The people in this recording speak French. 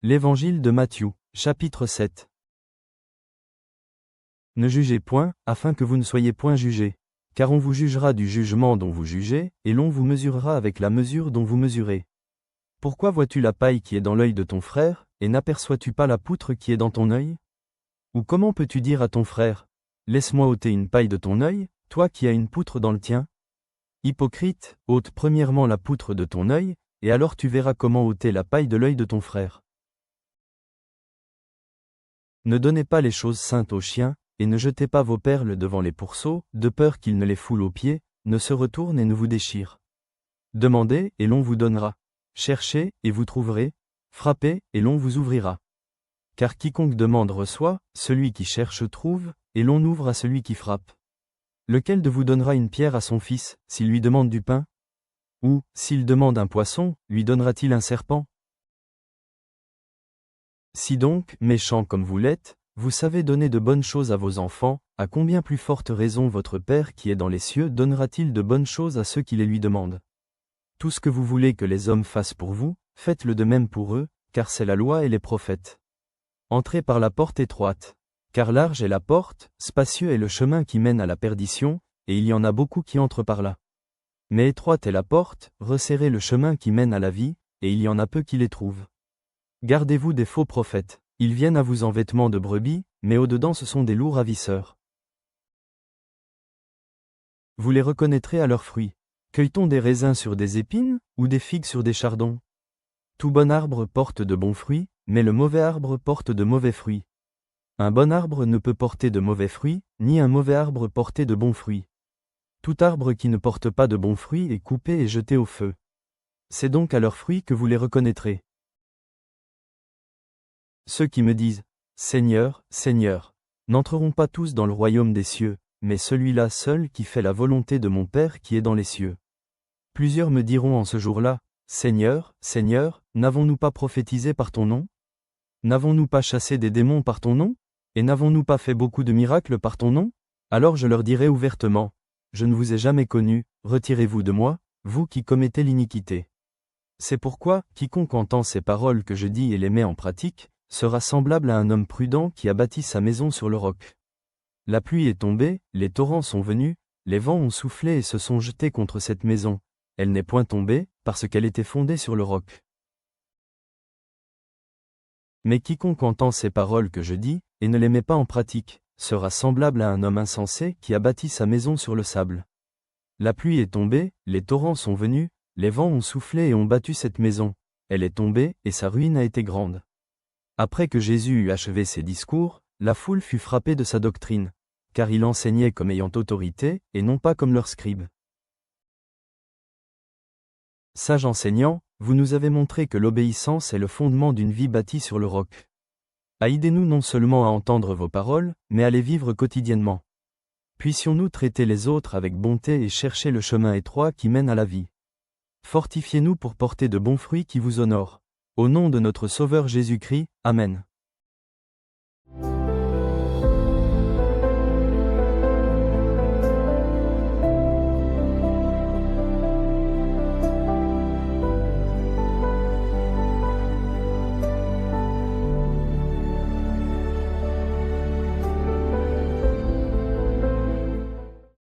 L'Évangile de Matthieu, chapitre 7. Ne jugez point, afin que vous ne soyez point jugés. Car on vous jugera du jugement dont vous jugez, et l'on vous mesurera avec la mesure dont vous mesurez. Pourquoi vois-tu la paille qui est dans l'œil de ton frère, et n'aperçois-tu pas la poutre qui est dans ton œil? Ou comment peux-tu dire à ton frère, laisse-moi ôter une paille de ton œil, toi qui as une poutre dans le tien? Hypocrite, ôte premièrement la poutre de ton œil, et alors tu verras comment ôter la paille de l'œil de ton frère. Ne donnez pas les choses saintes aux chiens, et ne jetez pas vos perles devant les pourceaux, de peur qu'ils ne les foulent aux pieds, ne se retournent et ne vous déchirent. Demandez, et l'on vous donnera. Cherchez, et vous trouverez. Frappez, et l'on vous ouvrira. Car quiconque demande reçoit, celui qui cherche trouve, et l'on ouvre à celui qui frappe. Lequel de vous donnera une pierre à son fils, s'il lui demande du pain? Ou, s'il demande un poisson, lui donnera-t-il un serpent? Si donc, méchants comme vous l'êtes, vous savez donner de bonnes choses à vos enfants, à combien plus forte raison votre Père qui est dans les cieux donnera-t-il de bonnes choses à ceux qui les lui demandent? Tout ce que vous voulez que les hommes fassent pour vous, faites-le de même pour eux, car c'est la loi et les prophètes. Entrez par la porte étroite. Car large est la porte, spacieux est le chemin qui mène à la perdition, et il y en a beaucoup qui entrent par là. Mais étroite est la porte, resserré le chemin qui mène à la vie, et il y en a peu qui les trouvent. Gardez-vous des faux prophètes. Ils viennent à vous en vêtements de brebis, mais au-dedans ce sont des loups ravisseurs. Vous les reconnaîtrez à leurs fruits. Cueille-t-on des raisins sur des épines, ou des figues sur des chardons? Tout bon arbre porte de bons fruits, mais le mauvais arbre porte de mauvais fruits. Un bon arbre ne peut porter de mauvais fruits, ni un mauvais arbre porter de bons fruits. Tout arbre qui ne porte pas de bons fruits est coupé et jeté au feu. C'est donc à leurs fruits que vous les reconnaîtrez. Ceux qui me disent « Seigneur, Seigneur », n'entreront pas tous dans le royaume des cieux, mais celui-là seul qui fait la volonté de mon Père qui est dans les cieux. Plusieurs me diront en ce jour-là, « Seigneur, Seigneur, n'avons-nous pas prophétisé par ton nom? N'avons-nous pas chassé des démons par ton nom? Et n'avons-nous pas fait beaucoup de miracles par ton nom? » Alors je leur dirai ouvertement, « Je ne vous ai jamais connu, retirez-vous de moi, vous qui commettez l'iniquité. » C'est pourquoi, quiconque entend ces paroles que je dis et les met en pratique, sera semblable à un homme prudent qui a bâti sa maison sur le roc. La pluie est tombée, les torrents sont venus, les vents ont soufflé et se sont jetés contre cette maison. Elle n'est point tombée, parce qu'elle était fondée sur le roc. Mais quiconque entend ces paroles que je dis, et ne les met pas en pratique, sera semblable à un homme insensé qui a bâti sa maison sur le sable. La pluie est tombée, les torrents sont venus, les vents ont soufflé et ont battu cette maison. Elle est tombée, et sa ruine a été grande. Après que Jésus eut achevé ses discours, la foule fut frappée de sa doctrine, car il enseignait comme ayant autorité, et non pas comme leurs scribes. Sage enseignant, vous nous avez montré que l'obéissance est le fondement d'une vie bâtie sur le roc. Aidez-nous non seulement à entendre vos paroles, mais à les vivre quotidiennement. Puissions-nous traiter les autres avec bonté et chercher le chemin étroit qui mène à la vie. Fortifiez-nous pour porter de bons fruits qui vous honorent. Au nom de notre Sauveur Jésus-Christ, Amen.